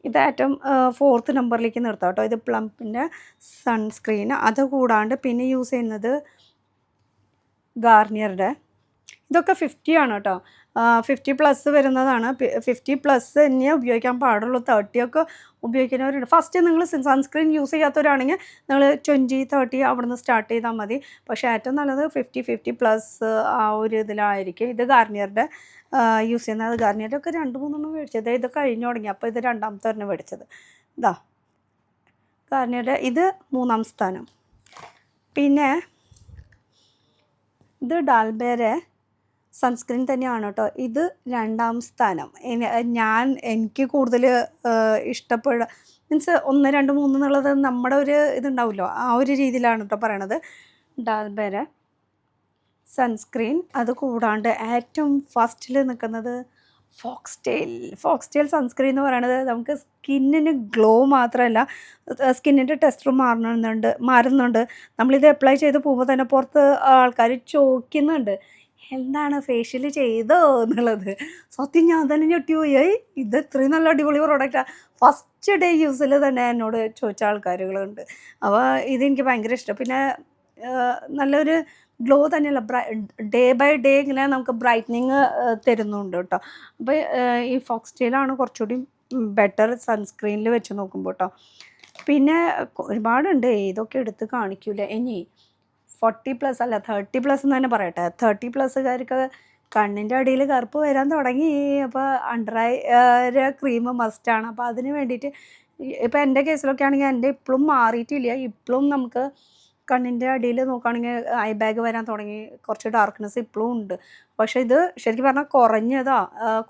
ഇത് ഏറ്റവും 4th നമ്പറിലേക്ക് നിർത്താം കേട്ടോ. ഇത് പ്ലമ്മിൻ്റെ സൺസ്ക്രീൻ. അത് കൂടാണ്ട് പിന്നെ യൂസ് ചെയ്യുന്നത് ഗാർണിയറുടെ. ഇതൊക്കെ 50 ആണ് കേട്ടോ. 50+ വരുന്നതാണ്. 50+ തന്നെ ഉപയോഗിക്കാൻ പാടുള്ളൂ. 30 ഒക്കെ ഉപയോഗിക്കുന്നവരുണ്ട്. ഫസ്റ്റ് നിങ്ങൾ സൺസ്ക്രീൻ യൂസ് ചെയ്യാത്തവരാണെങ്കിൽ നിങ്ങൾ 20-30 അവിടെ നിന്ന് സ്റ്റാർട്ട് ചെയ്താൽ മതി. പക്ഷേ ഏറ്റവും നല്ലത് 50+ ആ ഒരു ഇതിലായിരിക്കും. ഇത് ഗാർണിയറുടെ യൂസ് ചെയ്യുന്നത്. ഗാർണിയറുടെ ഒക്കെ 2-3 മേടിച്ചത്. ഇത് കഴിഞ്ഞു തുടങ്ങി. അപ്പോൾ ഇത് 2ാമത്തെ ഒരെണ്ണം മേടിച്ചത്. ഗാർണിയറുടെ ഇത് 3ാം സ്ഥാനം. പിന്നെ ഇത് ഡാൽബേരെ സൺസ്ക്രീൻ തന്നെയാണ് കേട്ടോ. ഇത് 2ാം സ്ഥാനം. എനിക്ക് കൂടുതൽ ഇഷ്ടപ്പെടുക മീൻസ് 1, 2, 3 എന്നുള്ളത് നമ്മുടെ ഒരു ഇതുണ്ടാവുമല്ലോ, ആ ഒരു രീതിയിലാണ് കേട്ടോ പറയണത്. ഡാൽബേരെ സൺസ്ക്രീൻ. അത് കൂടാണ്ട് ഏറ്റവും ഫസ്റ്റിൽ നിൽക്കുന്നത് ഫോക്സ്ടെയിൽ സൺസ്ക്രീൻ എന്ന് പറയുന്നത് നമുക്ക് സ്കിന്നിന് ഗ്ലോ മാത്രമല്ല, സ്കിന്നിൻ്റെ ടെക്സ്ചർ മാറുന്നുണ്ട്. നമ്മളിത് അപ്ലൈ ചെയ്ത് പോകുമ്പോൾ തന്നെ പുറത്ത് ആൾക്കാർ ചോദിക്കുന്നുണ്ട്, എന്താണ് ഫേഷ്യൽ ചെയ്തോ എന്നുള്ളത്. സത്യം ഞാൻ തന്നെ ഞെട്ടിപ്പോയി. ഇത് ഇത്രയും നല്ല അടിപൊളി പ്രോഡക്റ്റാണ്. ഫസ്റ്റ് ഡേ യൂസിൽ തന്നെ എന്നോട് ചോദിച്ച ആൾക്കാരുകളുണ്ട്. അപ്പോൾ ഇതെനിക്ക് ഭയങ്കര ഇഷ്ടം. പിന്നെ നല്ലൊരു ഗ്ലോ തന്നെയല്ല, ഡേ ബൈ ഡേ ഇങ്ങനെ നമുക്ക് ബ്രൈറ്റനിങ് തരുന്നുണ്ട് കേട്ടോ. അപ്പോൾ ഈ ഫോക്സ്ടെയിലാണ് കുറച്ചുകൂടി ബെറ്റർ സൺസ്ക്രീനിൽ വെച്ച് നോക്കുമ്പോൾ കേട്ടോ. പിന്നെ ഒരുപാടുണ്ട്, ഇതൊക്കെ എടുത്ത് കാണിക്കൂല. ഇനി 40+ അല്ല 30+ എന്ന് തന്നെ പറയട്ടെ. 30+കാർക്ക് കണ്ണിൻ്റെ അടിയിൽ കറുപ്പ് വരാൻ തുടങ്ങി. അപ്പോൾ അണ്ടർ ഐ ക്രീം മസ്റ്റാണ്. അപ്പോൾ അതിന് വേണ്ടിയിട്ട് ഇപ്പോൾ എൻ്റെ കേസിലൊക്കെ ആണെങ്കിൽ എൻ്റെ ഇപ്പോഴും മാറിയിട്ടില്ല. ഇപ്പോഴും നമുക്ക് കണ്ണിൻ്റെ അടിയിൽ നോക്കുകയാണെങ്കിൽ ഐ ബാഗ് വരാൻ തുടങ്ങി, കുറച്ച് ഡാർക്ക്നെസ് ഇപ്പോഴും ഉണ്ട്. പക്ഷേ ഇത് ശരിക്കും പറഞ്ഞാൽ കുറഞ്ഞതാ.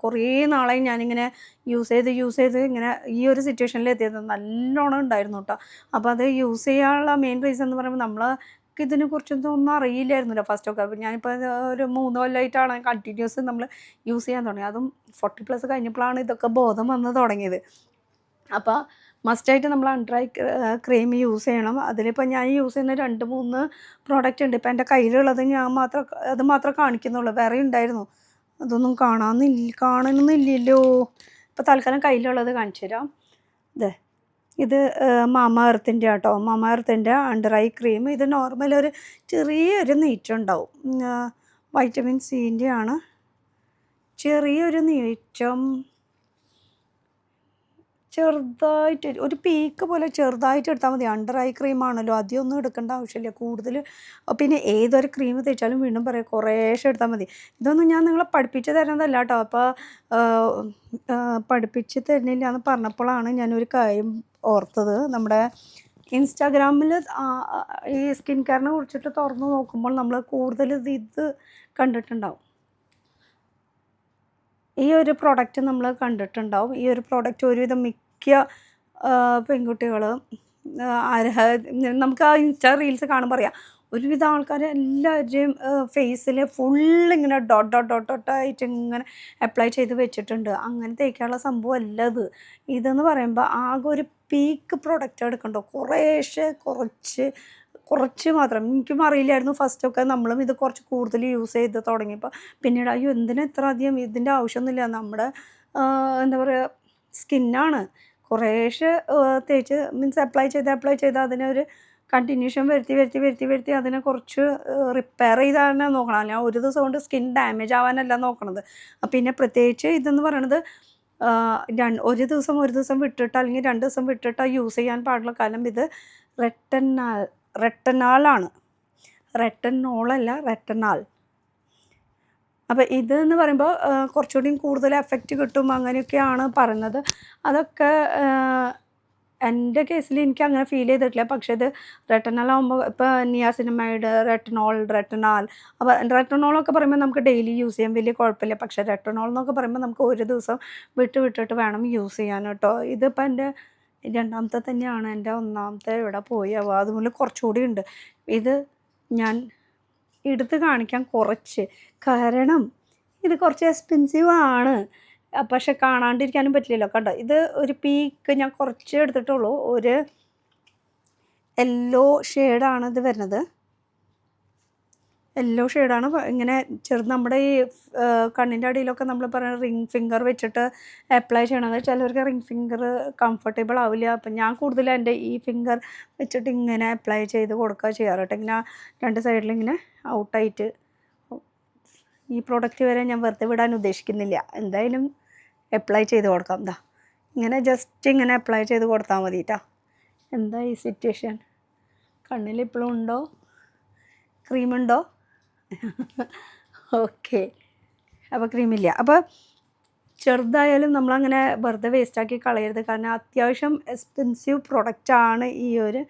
കുറേ നാളായി ഞാനിങ്ങനെ യൂസ് ചെയ്ത് ഇങ്ങനെ ഈ ഒരു സിറ്റുവേഷനിൽ എത്തിയത്. നല്ലോണം ഉണ്ടായിരുന്നു കേട്ടോ. അപ്പോൾ അത് യൂസ് ചെയ്യാനുള്ള മെയിൻ റീസൺ എന്ന് പറയുമ്പോൾ നമ്മൾക്ക് ഇതിനെക്കുറിച്ചൊന്നും അറിയില്ലായിരുന്നില്ല ഫസ്റ്റൊക്കെ. അപ്പോൾ ഞാനിപ്പോൾ ഒരു 3 കൊല്ലമായിട്ടാണ് കണ്ടിന്യൂസ് നമ്മൾ യൂസ് ചെയ്യാൻ തുടങ്ങി. അതും 40+ കഴിഞ്ഞപ്പോഴാണ് ഇതൊക്കെ ബോധം വന്ന് തുടങ്ങിയത്. അപ്പോൾ മസ്റ്റായിട്ട് നമ്മൾ അണ്ടർ ഐ ക്രീം യൂസ് ചെയ്യണം. അതിലിപ്പോൾ ഞാൻ യൂസ് ചെയ്യുന്ന 2-3 പ്രോഡക്റ്റ് ഉണ്ട്. ഇപ്പോൾ എൻ്റെ കയ്യിലുള്ളത് അത് മാത്രമേ കാണിക്കുന്നുള്ളൂ. വേറെ ഉണ്ടായിരുന്നു, അതൊന്നും കാണുന്നില്ലല്ലോ. ഇപ്പോൾ തൽക്കാലം കയ്യിലുള്ളത് കാണിച്ചു തരാം. ഇത് മാമ എർത്തിൻ്റെ കേട്ടോ. മാമ എർത്തിൻ്റെ അണ്ടർ ഐ ക്രീം. ഇത് നോർമൽ ഒരു ചെറിയൊരു നീറ്റുണ്ടാവും. വൈറ്റമിൻ സിൻ്റെ ആണ്. ചെറിയൊരു നീറ്റം ചെറുതായിട്ട് ഒരു പീക്ക് പോലെ ചെറുതായിട്ട് എടുത്താൽ മതി. അണ്ടർ ഐ ക്രീമാണല്ലോ, അധികമൊന്നും എടുക്കേണ്ട ആവശ്യമില്ല കൂടുതൽ. പിന്നെ ഏതൊരു ക്രീം തേച്ചാലും വീണ്ടും പറയാം കുറേശ്ശെ എടുത്താൽ മതി. ഇതൊന്നും ഞാൻ നിങ്ങളെ പഠിപ്പിച്ച് തരുന്നതല്ല കേട്ടോ. അപ്പോൾ പഠിപ്പിച്ച് തരുന്നില്ല എന്ന് പറഞ്ഞപ്പോഴാണ് ഞാനൊരു കാര്യം ഓർത്തത്. നമ്മുടെ ഇൻസ്റ്റാഗ്രാമിൽ ഈ സ്കിൻ കെയറിനെ കുറിച്ചിട്ട് തുറന്ന് നോക്കുമ്പോൾ നമ്മൾ കൂടുതൽ ഇത് കണ്ടിട്ടുണ്ടാവും. ഈ ഒരു പ്രോഡക്റ്റ് നമ്മൾ കണ്ടിട്ടുണ്ടാവും. ഈ ഒരു പ്രോഡക്റ്റ് ഒരുവിധം മിക്ക പെൺകുട്ടികൾ നമുക്ക് ആ ഇൻസ്റ്റാ റീൽസ് കാണുമ്പോൾ അറിയാം, ഒരുവിധം ആൾക്കാർ എല്ലാവരുടെയും ഫേസിൽ ഫുള്ളിങ്ങനെ ഡോട്ടായിട്ട് ഇങ്ങനെ അപ്ലൈ ചെയ്ത് വെച്ചിട്ടുണ്ട്. അങ്ങനെ തേക്കാനുള്ള സംഭവം അല്ല ഇതെന്ന് പറയുമ്പോൾ ആകെ ഒരു പീക്ക് പ്രോഡക്റ്റ് എടുക്കണ്ടോ, കുറച്ച് മാത്രം. എനിക്കും അറിയില്ലായിരുന്നു ഫസ്റ്റൊക്കെ. നമ്മളും ഇത് കുറച്ച് കൂടുതൽ യൂസ് ചെയ്ത് തുടങ്ങിയപ്പോൾ പിന്നീട് അയ്യോ എന്തിനാ ഇത്ര അധികം, ഇതിൻ്റെ ആവശ്യമൊന്നുമില്ല, നമ്മുടെ എന്താ പറയുക സ്കിന്നാണ്, കുറേശ്ശെ തേച്ച് മീൻസ് അപ്ലൈ ചെയ്ത് അതിനൊരു കണ്ടിന്യൂഷൻ വരുത്തി അതിനെ കുറച്ച് റിപ്പയർ ചെയ്താൽ നോക്കണം. അല്ലെങ്കിൽ ഒരു ദിവസം കൊണ്ട് സ്കിൻ ഡാമേജ് ആവാനല്ല നോക്കണത്. പിന്നെ പ്രത്യേകിച്ച് ഇതെന്ന് പറയണത് ഒരു ദിവസം വിട്ടിട്ട് അല്ലെങ്കിൽ 2 ദിവസം വിട്ടിട്ട് യൂസ് ചെയ്യാൻ പാടുള്ള. കാരണം ഇത് റെറ്റനാളാണ്, റെറ്റനോളല്ല റെറ്റനാൽ. അപ്പോൾ ഇതെന്ന് പറയുമ്പോൾ കുറച്ചുകൂടിയും കൂടുതൽ എഫക്റ്റ് കിട്ടും അങ്ങനെയൊക്കെയാണ് പറയുന്നത്. അതൊക്കെ എൻ്റെ കേസിൽ എനിക്ക് അങ്ങനെ ഫീൽ ചെയ്തിട്ടില്ല. പക്ഷേ ഇത് റെറ്റനലാകുമ്പോൾ ഇപ്പോൾ നിയാസിനമൈഡ്, റെറ്റനാൽ. അപ്പോൾ റെറ്റനോളൊക്കെ പറയുമ്പോൾ നമുക്ക് ഡെയിലി യൂസ് ചെയ്യാൻ വലിയ കുഴപ്പമില്ല. പക്ഷേ റെറ്റനോൾ എന്നൊക്കെ പറയുമ്പോൾ നമുക്ക് ഒരു ദിവസം വിട്ടിട്ട് വേണം യൂസ് ചെയ്യാൻ കേട്ടോ. ഇതിപ്പോൾ എൻ്റെ 2ാമത്തെ തന്നെയാണ്. എൻ്റെ 1ാമത്തെ ഇവിടെ പോയി. അതുപോലെ കുറച്ചുകൂടി ഉണ്ട്. ഇത് ഞാൻ എടുത്ത് കാണിക്കാൻ കുറച്ച്, കാരണം ഇത് കുറച്ച് എക്സ്പെൻസീവ് ആണ്. പക്ഷെ കാണാണ്ടിരിക്കാനും പറ്റില്ലല്ലോ. കണ്ടോ, ഇത് ഒരു പീക്ക് ഞാൻ കുറച്ച് എടുത്തിട്ടുള്ളൂ. ഒരു യെല്ലോ ഷെയ്ഡാണ് ഇത് വരുന്നത്. യെല്ലോ ഷെയ്ഡാണ്. ഇങ്ങനെ നമ്മുടെ ഈ കണ്ണിൻ്റെ അടിയിലൊക്കെ നമ്മൾ പറയുന്നത് റിംഗ് ഫിംഗർ വെച്ചിട്ട് അപ്ലൈ ചെയ്യണത്. ചിലവർക്ക് റിംഗ് ഫിംഗർ കംഫർട്ടബിൾ ആവില്ല. അപ്പം ഞാൻ കൂടുതലും എൻ്റെ ഈ ഫിംഗർ വെച്ചിട്ട് ഇങ്ങനെ അപ്ലൈ ചെയ്ത് കൊടുക്കുക ചെയ്യാറ് കേട്ടോ. ഇങ്ങനെ 2 സൈഡിൽ ഇങ്ങനെ ഔട്ടായിട്ട്. ഈ പ്രോഡക്റ്റ് വരെ ഞാൻ വെറുതെ വിടാൻ ഉദ്ദേശിക്കുന്നില്ല. എന്തായാലും അപ്ലൈ ചെയ്ത് കൊടുക്കാം. എന്താ ഇങ്ങനെ ജസ്റ്റ് ഇങ്ങനെ അപ്ലൈ ചെയ്ത് കൊടുത്താൽ മതി കേട്ടോ. എന്താ ഈ സിറ്റുവേഷൻ, കണ്ണിൽ ഇപ്പോഴും ഉണ്ടോ, ക്രീമുണ്ടോ? ഓക്കെ, അപ്പോൾ ക്രീമില്ല. അപ്പോൾ ചെറുതായാലും നമ്മളങ്ങനെ വെറുതെ വേസ്റ്റാക്കി കളയരുത്. കാരണം അത്യാവശ്യം എക്സ്പെൻസീവ് പ്രൊഡക്റ്റാണ് ഈ ഒരു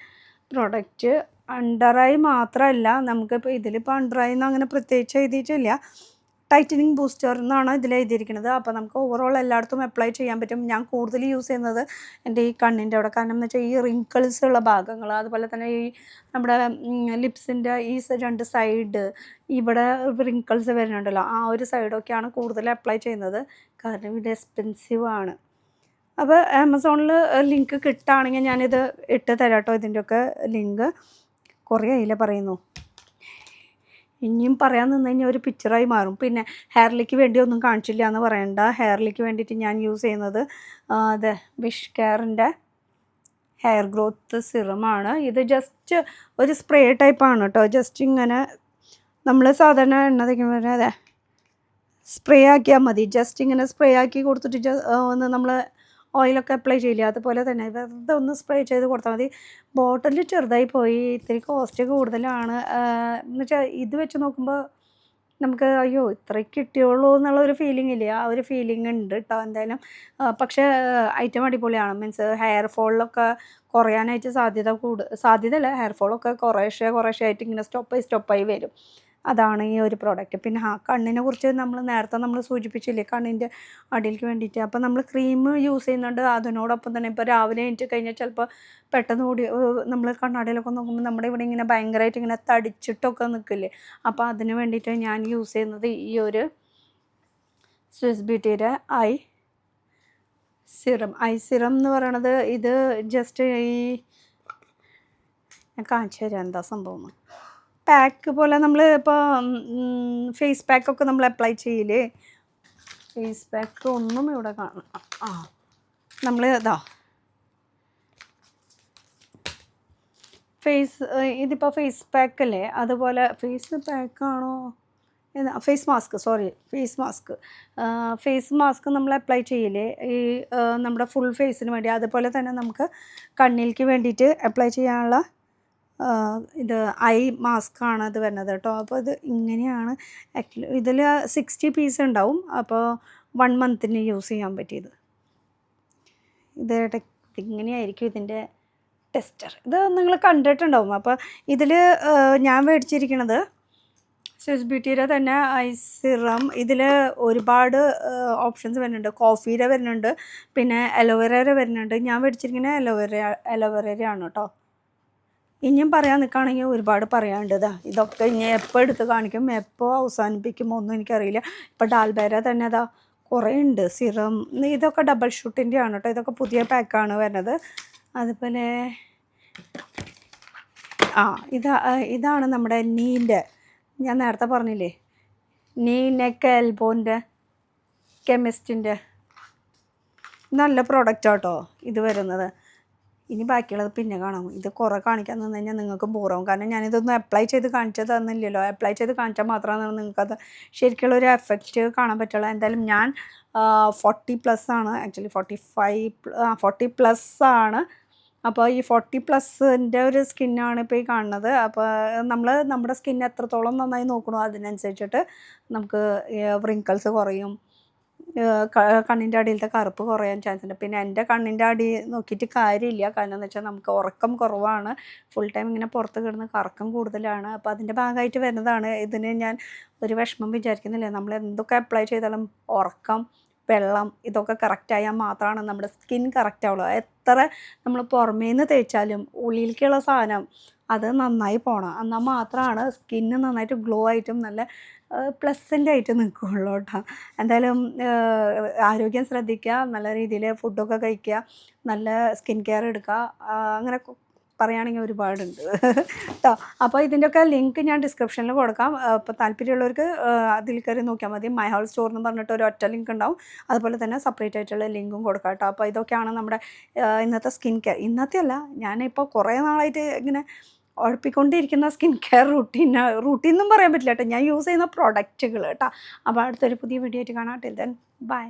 പ്രൊഡക്റ്റ്. അണ്ടർ ഐ മാത്രമല്ല, നമുക്കിപ്പോൾ ഇതിലിപ്പോൾ അണ്ടർ ഐ എന്ന് അങ്ങനെ പ്രത്യേകിച്ച് എഴുതിയിട്ടില്ല. ടൈറ്റനിങ് ബൂസ്റ്റർ എന്നാണ് ഇതിൽ എഴുതിയിരിക്കുന്നത്. അപ്പോൾ നമുക്ക് ഓവറോൾ എല്ലായിടത്തും അപ്ലൈ ചെയ്യാൻ പറ്റും. ഞാൻ കൂടുതൽ യൂസ് ചെയ്യുന്നത് എൻ്റെ ഈ കണ്ണിൻ്റെ അവിടെ. കാരണം എന്ന് വെച്ചാൽ ഈ റിങ്കിൾസ് ഉള്ള ഭാഗങ്ങൾ, അതുപോലെ തന്നെ ഈ നമ്മുടെ ലിപ്സിൻ്റെ ഈ 2 സൈഡ് ഇവിടെ റിങ്കിൾസ് വരുന്നുണ്ടല്ലോ, ആ ഒരു സൈഡൊക്കെയാണ് കൂടുതൽ അപ്ലൈ ചെയ്യുന്നത്. കാരണം ഇത് എക്സ്പെൻസീവ് ആണ്. അപ്പോൾ ആമസോണിൽ ലിങ്ക് കിട്ടുകയാണെങ്കിൽ ഞാനിത് ഇട്ട് തരാം കേട്ടോ. ഇതിൻ്റെയൊക്കെ ലിങ്ക് കുറേ അതിൽ പറയുന്നു. ഇനിയും പറയാൻ നിന്ന് കഴിഞ്ഞാൽ ഒരു പിക്ചറായി മാറും. പിന്നെ ഹെയറിലേക്ക് വേണ്ടി ഒന്നും കാണിച്ചില്ല എന്ന് പറയണ്ട. ഹെയറിലേക്ക് വേണ്ടിയിട്ട് ഞാൻ യൂസ് ചെയ്യുന്നത് അത് വിഷ് കെയറിൻ്റെ ഹെയർ ഗ്രോത്ത് സിറമാണ്. ഇത് ജസ്റ്റ് ഒരു സ്പ്രേ ടൈപ്പാണ് കേട്ടോ. ജസ്റ്റ് ഇങ്ങനെ നമ്മൾ സാധാരണ എണ്ണ തേക്കുമ്പോൾ അതെ സ്പ്രേ ആക്കിയാൽ മതി. ജസ്റ്റ് ഇങ്ങനെ സ്പ്രേ ആക്കി കൊടുത്തിട്ട് ഒന്ന് നമ്മൾ ഓയിലൊക്കെ അപ്ലൈ ചെയ്യില്ല, അതുപോലെ തന്നെ വെറുതെ ഒന്ന് സ്പ്രേ ചെയ്ത് കൊടുത്താൽ മതി. ബോട്ടിൽ ചെറുതായി പോയി, ഇത്തിരി കോസ്റ്റ് കൂടുതലാണ്. എന്നുവെച്ചാൽ ഇത് വെച്ച് നോക്കുമ്പോൾ നമുക്ക് അയ്യോ ഇത്രയ്ക്ക് കിട്ടിയുള്ളൂ എന്നുള്ളൊരു ഫീലിംഗ് ഇല്ലേ, ആ ഒരു ഫീലിംഗ് ഉണ്ട് കേട്ടോ എന്തായാലും. പക്ഷേ ഐറ്റം അടിപൊളിയാണ്. മീൻസ് ഹെയർ ഫോളിലൊക്കെ കുറയാനായിട്ട് സാധ്യതയല്ല, ഹെയർ ഫോളൊക്കെ കുറേശ്ശെ ആയിട്ട് ഇങ്ങനെ സ്റ്റോപ്പായി വരും. അതാണ് ഈ ഒരു പ്രോഡക്റ്റ്. പിന്നെ കണ്ണിനെ കുറിച്ച് നേരത്തെ നമ്മൾ സൂചിപ്പിച്ചില്ലേ, കണ്ണിൻ്റെ അടിയിലേക്ക് വേണ്ടിയിട്ട്. അപ്പോൾ നമ്മൾ ക്രീം യൂസ് ചെയ്യുന്നുണ്ട്. അതിനോടൊപ്പം തന്നെ ഇപ്പോൾ രാവിലെ എണീറ്റ് കഴിഞ്ഞാൽ ചിലപ്പോൾ പെട്ടെന്ന് കൂടി നമ്മൾ കണ്ണാടിയിലൊക്കെ നോക്കുമ്പോൾ നമ്മുടെ ഇവിടെ ഇങ്ങനെ ഭയങ്കരമായിട്ട് ഇങ്ങനെ തടിച്ചിട്ടൊക്കെ നിൽക്കില്ലേ. അപ്പോൾ അതിന് വേണ്ടിയിട്ട് ഞാൻ യൂസ് ചെയ്യുന്നത് ഈ ഒരു സ്വിസ് ബ്യൂട്ടിയുടെ ഐ സിറം എന്ന് പറയണത്. ഇത് ജസ്റ്റ് ഞാൻ കാണിച്ചു തരാം എന്താ സംഭവം. പാക്ക് പോലെ നമ്മൾ ഇപ്പോൾ ഫേസ് പാക്കൊക്കെ നമ്മൾ അപ്ലൈ ചെയ്യില്ലേ, ഫേസ് പാക്ക് ഒന്നും ഇവിടെ കാണാം. നമ്മൾ ഇതിപ്പോൾ ഫേസ് പാക്കല്ലേ, അതുപോലെ ഫേസ് പാക്കാണോ ഫേസ് മാസ്ക് നമ്മൾ അപ്ലൈ ചെയ്യില്ലേ ഈ നമ്മുടെ ഫുൾ ഫേസിന് വേണ്ടി, അതുപോലെ തന്നെ നമുക്ക് കണ്ണിലേക്ക് വേണ്ടിയിട്ട് അപ്ലൈ ചെയ്യാനുള്ള ഇത് ഐ മാസ്ക് ആണ് ഇത് വരുന്നത് കേട്ടോ. അപ്പോൾ ഇത് ഇങ്ങനെയാണ് ആക്ച്വലി ഇതിൽ 60 പീസ് ഉണ്ടാവും. അപ്പോൾ 1 മന്തിന് യൂസ് ചെയ്യാൻ പറ്റിയത്. ഇത് ഇങ്ങനെയായിരിക്കും ഇതിൻ്റെ ടെസ്റ്റർ. ഇത് നിങ്ങൾ കണ്ടിട്ടുണ്ടാവും. അപ്പോൾ ഇതിൽ ഞാൻ മേടിച്ചിരിക്കുന്നത് സ്വിസ് ബ്യൂട്ടിയുടെ തന്നെ ഐ സിറം. ഇതിൽ ഒരുപാട് ഓപ്ഷൻസ് വരുന്നുണ്ട്. കോഫിയുടെ വരുന്നുണ്ട്, പിന്നെ അലോവേരയുടെ വരുന്നുണ്ട്. ഞാൻ മേടിച്ചിരിക്കുന്നത് അലോവേരയാണ് കേട്ടോ. ഇനിയും പറയാൻ നിൽക്കുകയാണെങ്കിൽ ഒരുപാട് പറയാനുണ്ട്. ഇതൊക്കെ ഇനി എപ്പോൾ എടുത്ത് കാണിക്കും, എപ്പോൾ അവസാനിപ്പിക്കുമോ ഒന്നും എനിക്കറിയില്ല. ഇപ്പോൾ ഡാൽബേര തന്നെ കുറേ ഉണ്ട് സിറം. ഇതൊക്കെ ഡബിൾ ഷൂട്ടിൻ്റെ ആണ് കേട്ടോ. ഇതൊക്കെ പുതിയ പാക്കാണ് വരുന്നത്. അതുപോലെ ഇതാണ് നമ്മുടെ നീൻ്റെ, ഞാൻ നേരത്തെ പറഞ്ഞില്ലേ, നെക്ക് എൽബോൻ്റെ കെമിസ്റ്റിൻ്റെ നല്ല പ്രോഡക്റ്റ് കേട്ടോ ഇത് വരുന്നത്. ഇനി ബാക്കിയുള്ളത് പിന്നെ കാണാം. ഇത് കുറേ കാണിക്കാൻ നിന്ന് കഴിഞ്ഞാൽ നിങ്ങൾക്ക് ബോറാവും. കാരണം ഞാനിതൊന്നും അപ്ലൈ ചെയ്ത് കാണിച്ചു തന്നില്ലല്ലോ. അപ്ലൈ ചെയ്ത് കാണിച്ചാൽ മാത്രമാണ് നിങ്ങൾക്കത് ശരിക്കുള്ളൊരു എഫക്റ്റ് കാണാൻ പറ്റുള്ളൂ. എന്തായാലും ഞാൻ 40+ ആണ്, ആക്ച്വലി 40+ ആണ്. അപ്പോൾ ഈ 40+ൻ്റെ ഒരു സ്കിന്നാണ് ഇപ്പോൾ ഈ കാണുന്നത്. അപ്പോൾ നമ്മുടെ സ്കിൻ എത്രത്തോളം നന്നായി നോക്കണോ അതിനനുസരിച്ചിട്ട് നമുക്ക് വ്രിങ്കിൾസ് കുറയും, കണ്ണിൻ്റെ അടിയിലത്തെ കറുപ്പ് കുറയാൻ ചാൻസ് ഉണ്ട്. പിന്നെ എൻ്റെ കണ്ണിൻ്റെ അടി നോക്കിയിട്ട് കാര്യമില്ല. കാരണം എന്ന് വെച്ചാൽ നമുക്ക് ഉറക്കം കുറവാണ്, ഫുൾ ടൈം ഇങ്ങനെ പുറത്ത് കിടന്ന് കറക്കം കൂടുതലാണ്. അപ്പോൾ അതിൻ്റെ ഭാഗമായിട്ട് വരുന്നതാണ്. ഇതിന് ഞാൻ ഒരു വിഷമം വിചാരിക്കുന്നില്ല. നമ്മൾ എന്തൊക്കെ അപ്ലൈ ചെയ്താലും ഉറക്കം, വെള്ളം ഇതൊക്കെ കറക്റ്റായാൽ മാത്രമാണ് നമ്മുടെ സ്കിൻ കറക്റ്റ് ആവുള്ളൂ. എത്ര നമ്മൾ പുറമേന്ന് തേച്ചാലും ഉള്ളിലേക്കുള്ള സാധനം അത് നന്നായി പോകണം. എന്നാൽ മാത്രമാണ് സ്കിന്ന് നന്നായിട്ട് ഗ്ലോ ആയിട്ടും നല്ല പ്ലസൻ്റ് ആയിട്ട് നിൽക്കുകയുള്ളൂ കേട്ടോ. എന്തായാലും ആരോഗ്യം ശ്രദ്ധിക്കുക, നല്ല രീതിയിൽ ഫുഡൊക്കെ കഴിക്കുക, നല്ല സ്കിൻ കെയർ എടുക്കുക. അങ്ങനെ പറയുകയാണെങ്കിൽ ഒരുപാടുണ്ട് കേട്ടോ. അപ്പോൾ ഇതിൻ്റെയൊക്കെ ലിങ്ക് ഞാൻ ഡിസ്ക്രിപ്ഷനിൽ കൊടുക്കാം. അപ്പോൾ താല്പര്യമുള്ളവർക്ക് അതിൽ കയറി നോക്കിയാൽ മതി. മൈ ഹോൾ സ്റ്റോർ എന്ന് പറഞ്ഞിട്ട് ഒരു ഒറ്റ ലിങ്ക് ഉണ്ടാവും. അതുപോലെ തന്നെ സെപ്പറേറ്റ് ആയിട്ടുള്ള ലിങ്കും കൊടുക്കാം കേട്ടോ. അപ്പോൾ ഇതൊക്കെയാണ് നമ്മുടെ ഇന്നത്തെ സ്കിൻ കെയർ. ഇന്നത്തെ അല്ല, ഞാനിപ്പോൾ കുറേ നാളായിട്ട് ഇങ്ങനെ ഉഴപ്പിക്കൊണ്ടിരിക്കുന്ന സ്കിൻ കെയർ റൂട്ടീൻ പറയാൻ പറ്റില്ല കേട്ടോ. ഞാൻ യൂസ് ചെയ്യുന്ന പ്രോഡക്റ്റുകൾ കേട്ടോ. അപ്പോൾ അടുത്തൊരു പുതിയ വീഡിയോ ആയിട്ട് കാണാം. Till then bye.